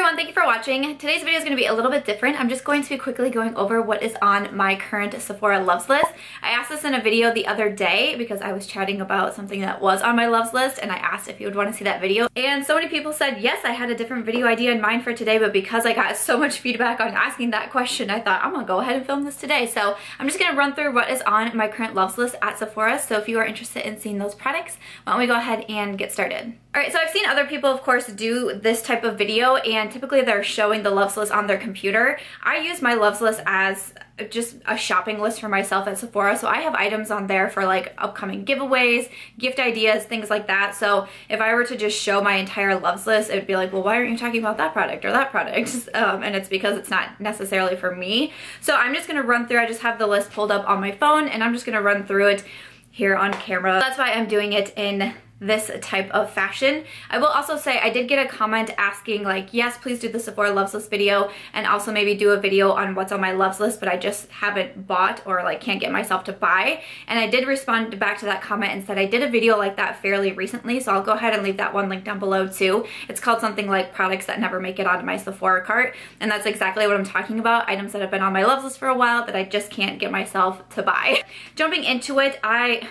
everyone, thank you for watching. Today's video is going to be a little bit different. I'm just going to be quickly going over what is on my current Sephora loves list. I asked this in a video the other day because I was chatting about something that was on my loves list and I asked if you would want to see that video. And so many people said yes, I had a different video idea in mind for today, but because I got so much feedback on asking that question, I thought I'm going to go ahead and film this today. So I'm just going to run through what is on my current loves list at Sephora. So if you are interested in seeing those products, why don't we go ahead and get started. Alright, so I've seen other people, of course, do this type of video, and typically they're showing the loves list on their computer. I use my loves list as just a shopping list for myself at Sephora, so I have items on there for like upcoming giveaways, gift ideas, things like that. So if I were to just show my entire loves list, it would be like, well, why aren't you talking about that product or that product? And it's because it's not necessarily for me. So I'm just going to run through, I just have the list pulled up on my phone, and I'm just going to run through it here on camera. That's why I'm doing it in this type of fashion. I will also say I did get a comment asking like, yes, please do the Sephora loves list video and also maybe do a video on what's on my loves list, but I just haven't bought or like can't get myself to buy. And I did respond back to that comment and said I did a video like that fairly recently, so I'll go ahead and leave that one linked down below too. It's called something like products that never make it onto my Sephora cart, and that's exactly what I'm talking about. Items that have been on my loves list for a while that I just can't get myself to buy. Jumping into it, I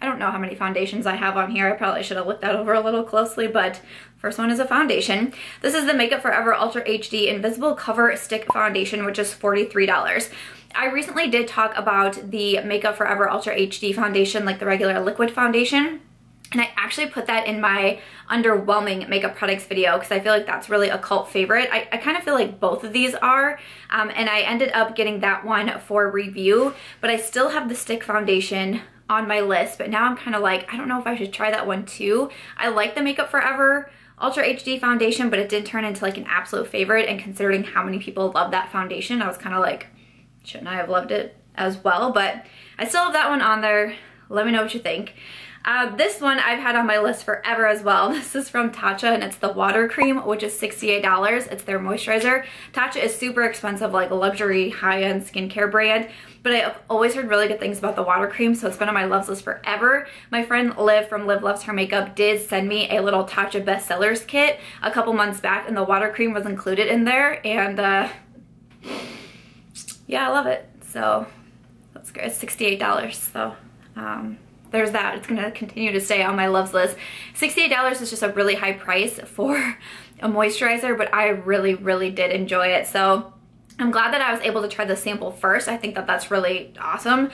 don't know how many foundations I have on here. I probably should have looked that over a little closely, but first one is a foundation. This is the Makeup Forever Ultra HD Invisible Cover Stick Foundation, which is $43. I recently did talk about the Makeup Forever Ultra HD foundation, like the regular liquid foundation, and I actually put that in my underwhelming makeup products video because I feel like that's really a cult favorite. I kind of feel like both of these are, and I ended up getting that one for review, but I still have the stick foundation on my list, but now I'm kind of like, I don't know if I should try that one too. I like the Makeup Forever Ultra HD foundation, but it did turn into like an absolute favorite, and considering how many people love that foundation, I was kind of like, shouldn't I have loved it as well? But I still have that one on there. Let me know what you think. This one I've had on my list forever as well. This is from Tatcha, and it's the Water Cream, which is $68. It's their moisturizer. Tatcha is super expensive, like a luxury high-end skincare brand, but I've always heard really good things about the Water Cream, so it's been on my loves list forever. My friend Liv from Liv Loves Her Makeup did send me a little Tatcha bestsellers kit a couple months back, and the Water Cream was included in there, and yeah, I love it. So that's great. It's $68, so there's that. It's gonna continue to stay on my loves list. $68 is just a really high price for a moisturizer, but I really, really did enjoy it. So I'm glad that I was able to try the sample first. I think that that's really awesome.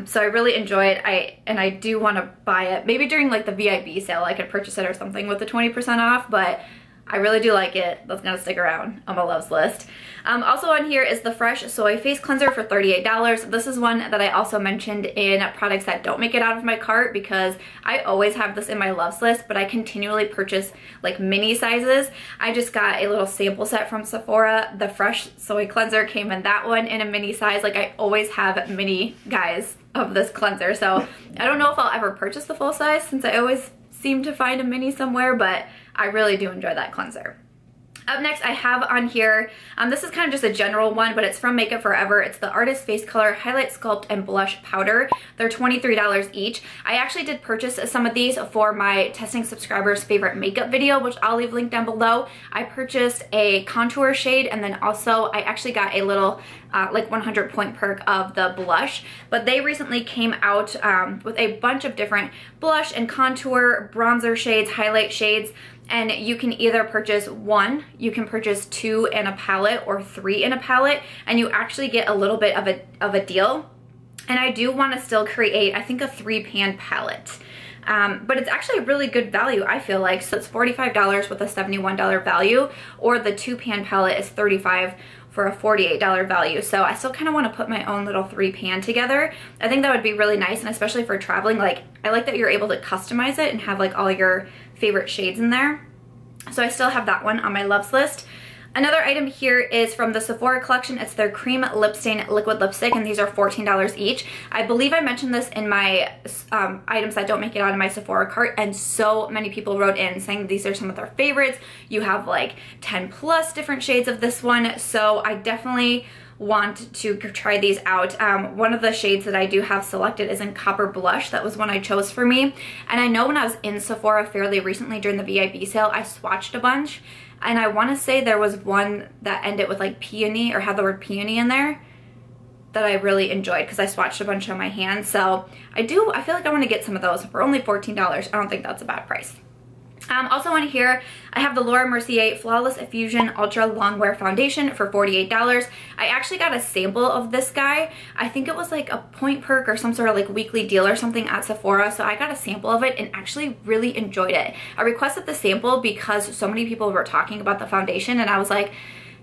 So I really enjoy it. I do want to buy it. Maybe during like the VIB sale I could purchase it or something with the 20% off, but I really do like it. That's gonna stick around on my loves list. Also on here is the Fresh Soy Face Cleanser for $38. This is one that I also mentioned in products that don't make it out of my cart because I always have this in my loves list, but I continually purchase like mini sizes. I just got a little sample set from Sephora. The Fresh Soy Cleanser came in that one in a mini size. Like I always have mini guys of this cleanser, so I don't know if I'll ever purchase the full size since I always seem to find a mini somewhere, but I really do enjoy that cleanser. Up next I have on here, this is kind of just a general one, but it's from Makeup Forever. It's the Artist Face Color Highlight, Sculpt, and Blush Powder. They're $23 each. I actually did purchase some of these for my testing subscribers favorite makeup video, which I'll leave linked down below. I purchased a contour shade, and then also I actually got a little like 100 point perk of the blush, but they recently came out with a bunch of different blush and contour bronzer shades, highlight shades, and you can either purchase one, you can purchase two in a palette, or three in a palette, and you actually get a little bit of a deal. And I do want to still create, I think, a 3-pan palette. But it's actually a really good value, I feel like. So it's $45 with a $71 value, or the 2-pan palette is $35 for a $48 value. So I still kind of want to put my own little 3-pan together. I think that would be really nice, and especially for traveling, like I like that you're able to customize it and have like all your favorite shades in there. So I still have that one on my loves list. Another item here is from the Sephora collection. It's their Cream Lip Stain Liquid Lipstick, and these are $14 each. I believe I mentioned this in my items that don't make it out of my Sephora cart, and so many people wrote in saying these are some of their favorites. You have like 10 plus different shades of this one, so I definitely want to try these out. One of the shades that I do have selected is in Copper Blush. That was one I chose for me, and I know when I was in Sephora fairly recently during the VIB sale, I swatched a bunch. and I want to say there was one that ended with like peony or had the word peony in there that I really enjoyed because I swatched a bunch on my hands. So I feel like I want to get some of those for only $14. I don't think that's a bad price. Also on here, I have the Laura Mercier Flawless Effusion Ultra Longwear Foundation for $48. I actually got a sample of this guy. I think it was like a point perk or some sort of like weekly deal or something at Sephora. So I got a sample of it and actually really enjoyed it. I requested the sample because so many people were talking about the foundation and I was like,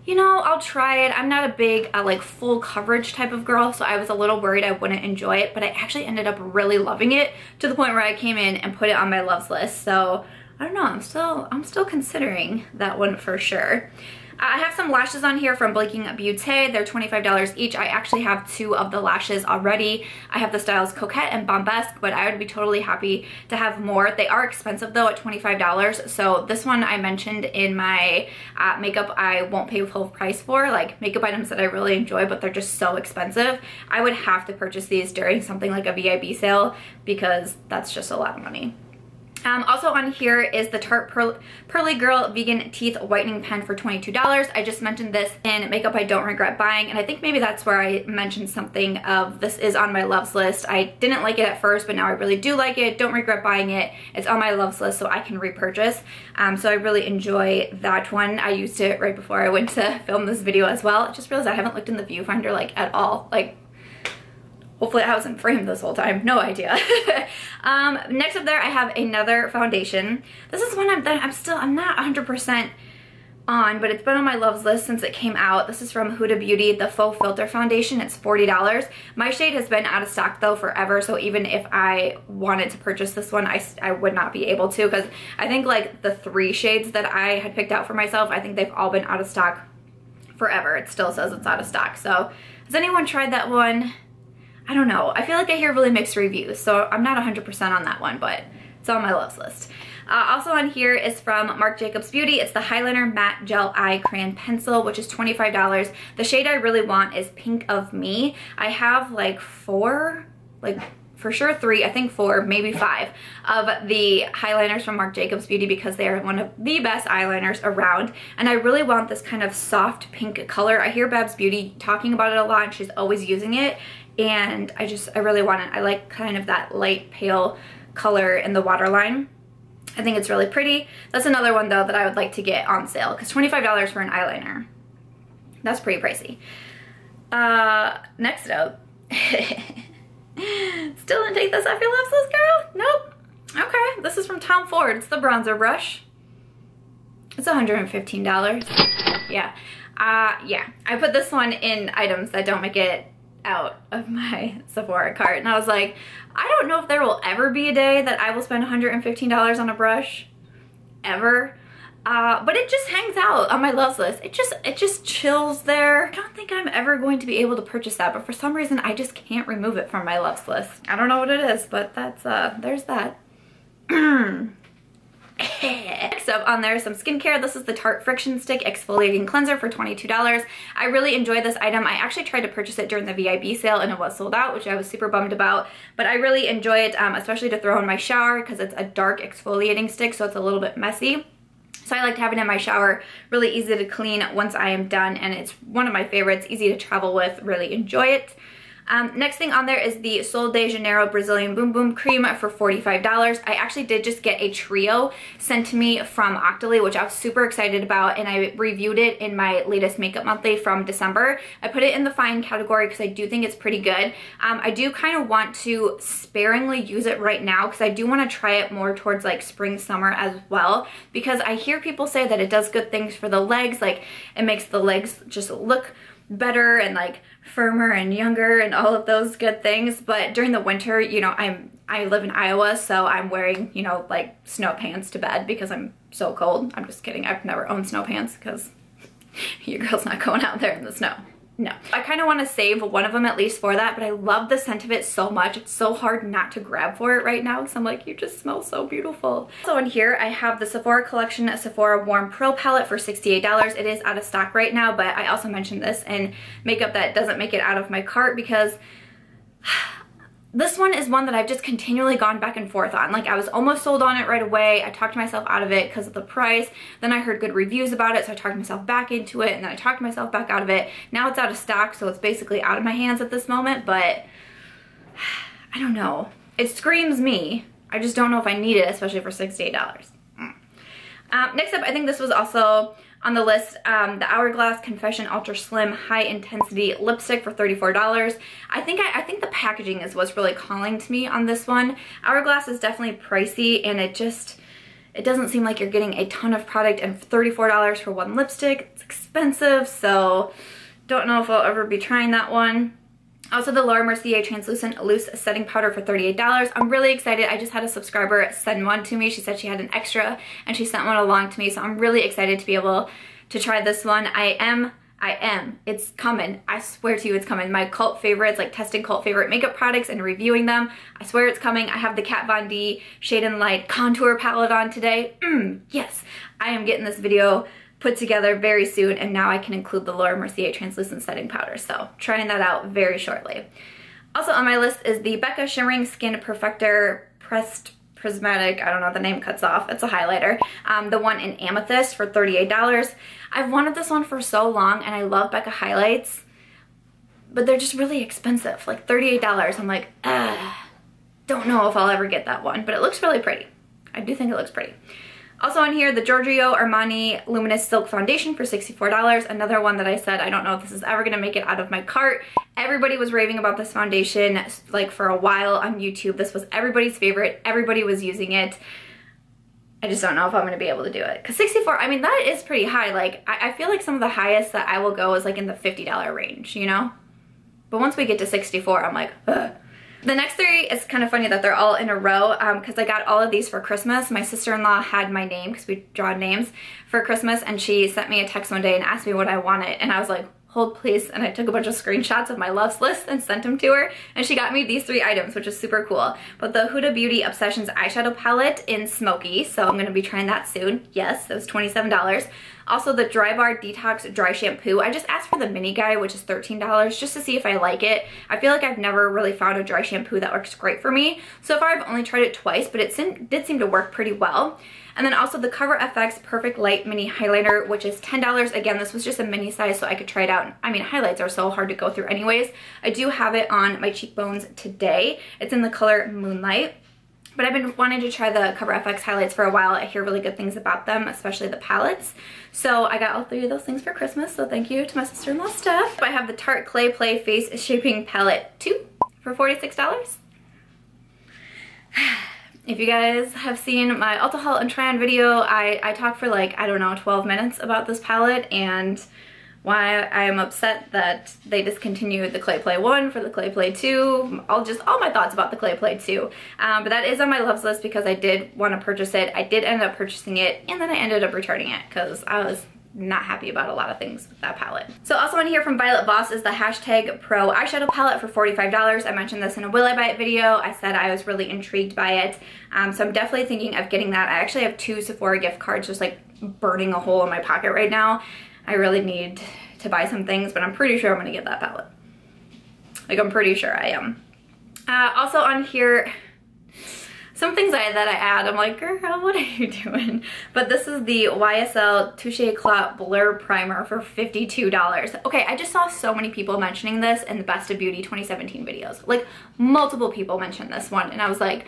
you know, I'll try it. I'm not a big like full coverage type of girl, so I was a little worried I wouldn't enjoy it, but I actually ended up really loving it to the point where I came in and put it on my loves list. So I don't know, I'm still considering that one for sure. I have some lashes on here from Beaute. They're $25 each. I actually have 2 of the lashes already. I have the styles Coquette and Bombasque, but I would be totally happy to have more. They are expensive though at $25. So this one I mentioned in my makeup I won't pay full price for, like makeup items that I really enjoy, but they're just so expensive. I would have to purchase these during something like a VIB sale because that's just a lot of money. Also on here is the Tarte Pearly Girl Vegan Teeth Whitening Pen for $22. I just mentioned this in makeup I don't regret buying, and I think maybe that's where I mentioned something of this is on my loves list. I didn't like it at first, but now I really do like it. Don't regret buying it. It's on my loves list so I can repurchase. So I really enjoy that one. I used it right before I went to film this video as well. I just realized I haven't looked in the viewfinder like at all. Like, hopefully I wasn't framed this whole time. No idea. Next up there, I have another foundation. This is one I'm not 100% on, but it's been on my loves list since it came out. This is from Huda Beauty, the Faux Filter Foundation. It's $40. My shade has been out of stock though forever, so even if I wanted to purchase this one, I would not be able to, because I think like the 3 shades that I had picked out for myself, I think they've all been out of stock forever. It still says it's out of stock. So has anyone tried that one? I don't know. I feel like I hear really mixed reviews, so I'm not 100% on that one, but it's on my loves list. Also on here is from Marc Jacobs Beauty. It's the Highliner Matte Gel Eye Crayon Pencil, which is $25. The shade I really want is Pink of Me. I have like 4, like for sure 3, I think 4, maybe 5 of the highliners from Marc Jacobs Beauty because they are one of the best eyeliners around, and I really want this kind of soft pink color. I hear Babs Beauty talking about it a lot and she's always using it, and I really want it. I like kind of that light pale color in the waterline. I think it's really pretty. That's another one though that I would like to get on sale because $25 for an eyeliner, that's pretty pricey. Next up, still didn't take this off your loves list, girl? Nope. Okay, this is from Tom Ford. It's the bronzer brush. It's $115. Yeah. Yeah, I put this one in items that don't make it out of my Sephora cart, and I was like, I don't know if there will ever be a day that I will spend $115 on a brush, ever. But it just hangs out on my loves list. It just chills there. I don't think I'm ever going to be able to purchase that, but for some reason I just can't remove it from my loves list. I don't know what it is, but that's there's that. Next up on there is some skincare. This is the Tarte Friction Stick Exfoliating Cleanser for $22. I really enjoyed this item. I actually tried to purchase it during the VIB sale and it was sold out, which I was super bummed about, but I really enjoy it, especially to throw in my shower because it's a dark exfoliating stick, so it's a little bit messy. So I like to have it in my shower, really easy to clean once I am done, and it's one of my favorites, easy to travel with, really enjoy it. Next thing on there is the Sol de Janeiro Brazilian Bum Bum Cream for $45. I actually did just get a trio sent to me from Octoly, which I was super excited about, and I reviewed it in my latest Makeup Monthly from December. I put it in the fine category because I do think it's pretty good. I do kind of want to sparingly use it right now because I do want to try it more towards like spring, summer as well, because I hear people say that it does good things for the legs, like it makes the legs just look better and like firmer and younger and all of those good things. But during the winter, you know, I live in Iowa, so I'm wearing, you know, like snow pants to bed because I'm so cold. I'm just kidding. I've never owned snow pants because your girl's not going out there in the snow. No. I kind of want to save one of them at least for that, but I love the scent of it so much. It's so hard not to grab for it right now because I'm like, you just smell so beautiful. So in here, I have the Sephora Collection Sephora Warm Pro Palette for $68. It is out of stock right now, but I also mentioned this in makeup that doesn't make it out of my cart because this one is one that I've just continually gone back and forth on. Like, I was almost sold on it right away. I talked myself out of it because of the price. Then I heard good reviews about it, so I talked myself back into it, and then I talked myself back out of it. Now it's out of stock, so it's basically out of my hands at this moment, but I don't know. It screams me. I just don't know if I need it, especially for $68. Next up, I think this was also on the list, the Hourglass Confession Ultra Slim High Intensity Lipstick for $34. I think the packaging is what's really calling to me on this one. Hourglass is definitely pricey, and it doesn't seem like you're getting a ton of product, and $34 for one lipstick, it's expensive, so don't know if I'll ever be trying that one. Also, the Mercier Translucent Loose Setting Powder for $38. I'm really excited. I just had a subscriber send one to me. She said she had an extra, and she sent one along to me, so I'm really excited to be able to try this one. I am. It's coming. I swear to you it's coming. My cult favorites, like testing cult favorite makeup products and reviewing them. I swear it's coming. I have the Kat Von D Shade and Light Contour Palette on today. Yes, I am getting this video put together very soon, and now I can include the Mercier Translucent Setting Powder, so trying that out very shortly. Also on my list is the Becca Shimmering Skin Perfector Pressed Prismatic, I don't know, the name cuts off, it's a highlighter, the one in Amethyst for $38. I've wanted this one for so long, and I love Becca highlights, but they're just really expensive, like $38. I'm like, don't know if I'll ever get that one, but it looks really pretty. I do think it looks pretty. Also on here, the Giorgio Armani Luminous Silk Foundation for $64. Another one that I said, I don't know if this is ever gonna make it out of my cart. Everybody was raving about this foundation like for a while on YouTube. This was everybody's favorite. Everybody was using it. I just don't know if I'm gonna be able to do it. Cause 64, I mean, that is pretty high. Like, I feel like some of the highest that I will go is like in the $50 range, you know? But once we get to 64, I'm like, ugh. The next three, it's kind of funny that they're all in a row because I got all of these for Christmas. My sister-in-law had my name because we draw names for Christmas, and she sent me a text one day and asked me what I wanted, and I was like, hold please, and I took a bunch of screenshots of my loves list and sent them to her, and she got me these 3 items, which is super cool. But the Huda Beauty Obsessions eyeshadow palette in Smoky, so I'm going to be trying that soon. Yes, that was $27. Also the DryBar Detox Dry Shampoo. I just asked for the mini guy, which is $13, just to see if I like it. I feel like I've never really found a dry shampoo that works great for me. So far I've only tried it twice, but it did seem to work pretty well. And then also the CoverFX Perfect Light Mini Highlighter, which is $10. Again, this was just a mini size, so I could try it out. I mean, highlights are so hard to go through anyways. I do have it on my cheekbones today. It's in the color Moonlight. But I've been wanting to try the CoverFX highlights for a while. I hear really good things about them, especially the palettes. So I got all 3 of those things for Christmas, so thank you to my sister-in-law Steph. I have the Tarte Clay Play Face Shaping Palette 2 for $46. If you guys have seen my Ulta haul and try on video, I talked for like, I don't know, 12 minutes about this palette and why I am upset that they discontinued the Clay Play 1 for the Clay Play 2. All my thoughts about the Clay Play 2. But that is on my loves list because I did want to purchase it. I did end up purchasing it, and then I ended up returning it because I was not happy about a lot of things with that palette. So also on here from Violet Voss is the Hashtag Pro Eyeshadow Palette for $45. I mentioned this in a Will I Buy It video. I said I was really intrigued by it. So I'm definitely thinking of getting that. I actually have 2 Sephora gift cards just like burning a hole in my pocket right now. I really need to buy some things, but I'm pretty sure I'm gonna get that palette. Like, I'm pretty sure I am. Also on here, some things that I add, I'm like, girl, what are you doing? But this is the YSL Touche Éclat Blur Primer for $52. Okay, I just saw so many people mentioning this in the Best of Beauty 2017 videos. Like, multiple people mentioned this one, and I was like,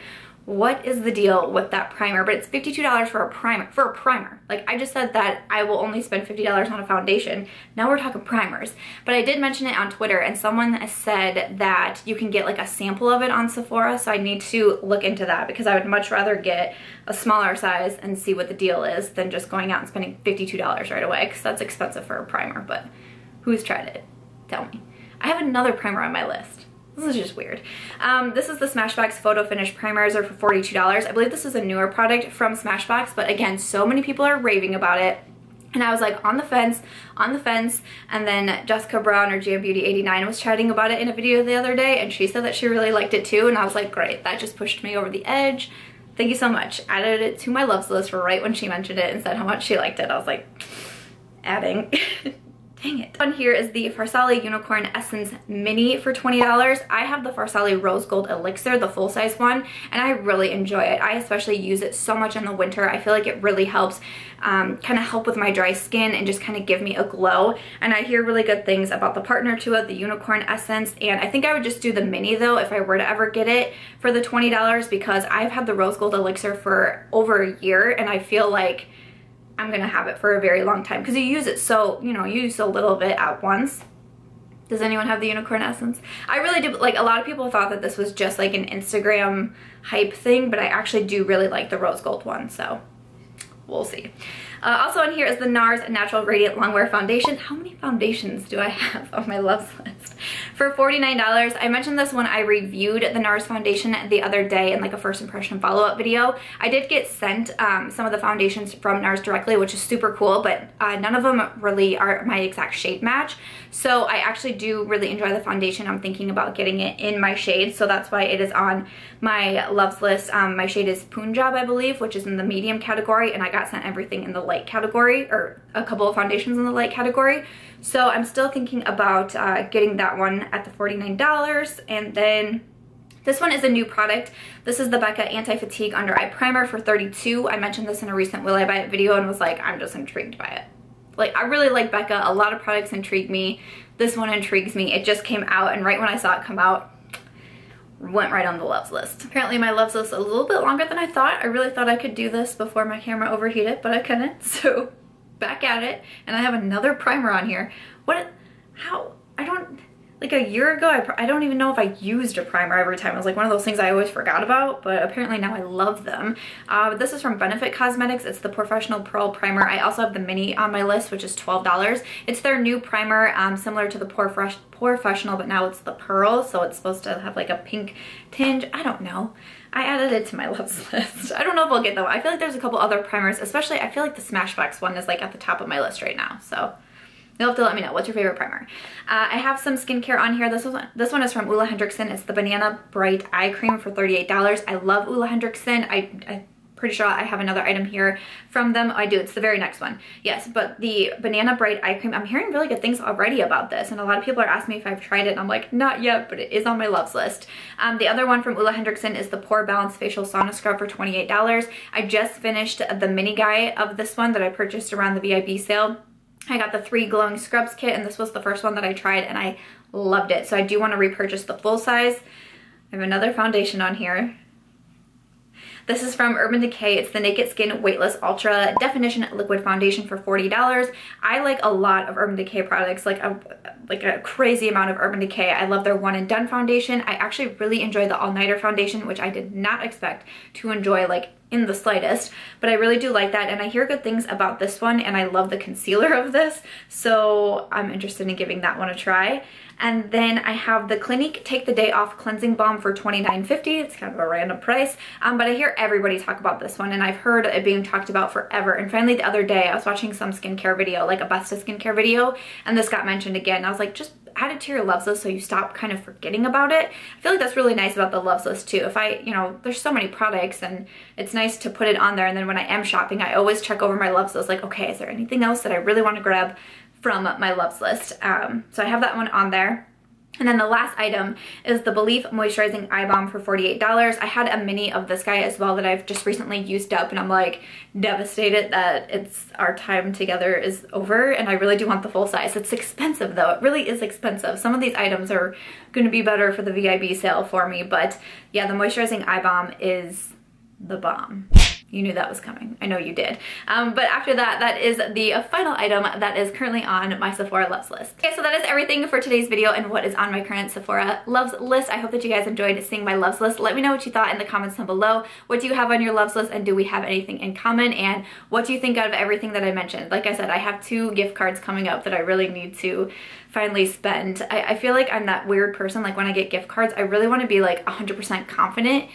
what is the deal with that primer? But it's $52 for a primer. Like, I just said that I will only spend $50 on a foundation. Now we're talking primers. But I did mention it on Twitter, and someone said that you can get like a sample of it on Sephora, so I need to look into that because I would much rather get a smaller size and see what the deal is than just going out and spending $52 right away, because that's expensive for a primer. But who's tried it? Tell me. I have another primer on my list. This is just weird. This is the Smashbox Photo Finish Primerizer for $42. I believe this is a newer product from Smashbox, but again, so many people are raving about it. And I was like on the fence, and then Jessica Brown or JamBeauty89 was chatting about it in a video the other day, and she said that she really liked it too, and I was like, great, that just pushed me over the edge. Thank you so much. Added it to my loves list for right when she mentioned it and said how much she liked it. I was like, adding Dang it. One here is the Farsali Unicorn Essence Mini for $20. I have the Farsali Rose Gold Elixir, the full-size one, and I really enjoy it. I especially use it so much in the winter. I feel like it really helps kind of help with my dry skin and just kind of give me a glow. And I hear really good things about the partner to it, the Unicorn Essence, and I think I would just do the mini though if I were to ever get it for the $20 because I've had the Rose Gold Elixir for over a year and I feel like I'm gonna have it for a very long time because you use it so, you know, you use a little bit at once. Does anyone have the Unicorn Essence? I really do. Like, a lot of people thought that this was just like an Instagram hype thing, but I actually do really like the Rose Gold one, so we'll see. Also on here is the Nars Natural Radiant Longwear Foundation. How many foundations do I have on my loves list? For $49. I mentioned this when I reviewed the Nars Foundation the other day in like a first impression follow-up video. I did get sent some of the foundations from Nars directly, which is super cool, but none of them really are my exact shade match. So I actually do really enjoy the foundation. I'm thinking about getting it in my shade, so that's why it is on my loves list. My shade is Punjab, I believe, which is in the medium category, and I got sent everything in the light category, or a couple of foundations in the light category. So I'm still thinking about getting that one at the $49. And then this one is a new product. This is the Becca Anti-Fatigue Under Eye Primer for $32. I mentioned this in a recent Will I Buy It video and was like, I'm just intrigued by it. Like, I really like Becca. A lot of products intrigue me. This one intrigues me. It just came out, and right when I saw it come out, went right on the loves list. Apparently my loves list is a little bit longer than I thought. I really thought I could do this before my camera overheated, but I couldn't. So back at it, and I have another primer on here. How, I don't, like a year ago, I don't even know if I used a primer every time. It was like one of those things I always forgot about, but apparently now I love them. This is from Benefit Cosmetics. It's the Professional Pearl Primer. I also have the mini on my list, which is $12. It's their new primer, similar to the Professional, but now it's the Pearl, so it's supposed to have like a pink tinge. I don't know. I added it to my loves list. I don't know if I'll get that one. I feel like there's a couple other primers, especially I feel like the Smashbox one is like at the top of my list right now, so you'll have to let me know. What's your favorite primer? I have some skincare on here. This one is from Olehenriksen. It's the Banana Bright Eye Cream for $38. I love Olehenriksen. I'm pretty sure I have another item here from them. I do. It's the very next one. Yes, but the Banana Bright Eye Cream, I'm hearing really good things already about this, and a lot of people are asking me if I've tried it, and I'm like, not yet, but it is on my loves list. The other one from Olehenriksen is the Pore Balance Facial Sauna Scrub for $28. I just finished the mini guy of this one that I purchased around the VIB sale. I got the 3 glowing scrubs kit, and this was the first one that I tried, and I loved it. So I do want to repurchase the full size. I have another foundation on here. This is from Urban Decay. It's the Naked Skin Weightless Ultra Definition Liquid Foundation for $40. I like a lot of Urban Decay products, like a crazy amount of Urban Decay. I love their One and Done foundation. I actually really enjoy the All Nighter foundation, which I did not expect to enjoy like in the slightest, but I really do like that, and I hear good things about this one, and I love the concealer of this, so I'm interested in giving that one a try. And then I have the Clinique Take the Day Off Cleansing Balm for $29.50. It's kind of a random price, but I hear everybody talk about this one, and I've heard it being talked about forever. And finally the other day I was watching some skincare video, like a Besta skincare video, and this got mentioned again. I was like, just add it to your loves list so you stop kind of forgetting about it. I feel like that's really nice about the loves list too. If I, you know, there's so many products, and it's nice to put it on there, and then when I am shopping, I always check over my loves list, like, okay, is there anything else that I really want to grab from my loves list? So I have that one on there. And then the last item is the Belief Moisturizing Eye Balm for $48. I had a mini of this guy as well that I've just recently used up, and I'm like devastated that our time together is over, and I really do want the full size. It's expensive though. It really is expensive. Some of these items are going to be better for the VIB sale for me, but yeah, the Moisturizing Eye Balm is the bomb. You knew that was coming. I know you did. But after that, that is the final item that is currently on my Sephora loves list. Okay, so that is everything for today's video and what is on my current Sephora loves list. I hope that you guys enjoyed seeing my loves list. Let me know what you thought in the comments down below. What do you have on your loves list, and do we have anything in common? And what do you think out of everything that I mentioned? Like I said, I have 2 gift cards coming up that I really need to finally spend. I feel like I'm that weird person, like when I get gift cards, I really want to be like 100% confident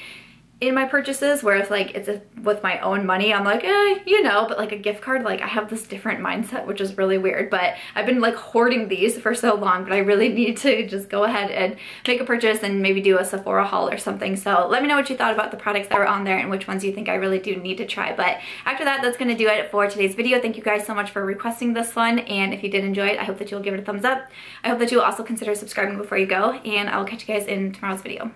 in my purchases, whereas like it's with my own money, I'm like, you know, but like a gift card, like I have this different mindset, which is really weird. But I've been like hoarding these for so long, but I really need to just go ahead and make a purchase and maybe do a Sephora haul or something. So let me know what you thought about the products that were on there and which ones you think I really do need to try. But after that, that's gonna do it for today's video. Thank you guys so much for requesting this one, and if you did enjoy it, I hope that you'll give it a thumbs up. I hope that you'll also consider subscribing before you go, and I'll catch you guys in tomorrow's video.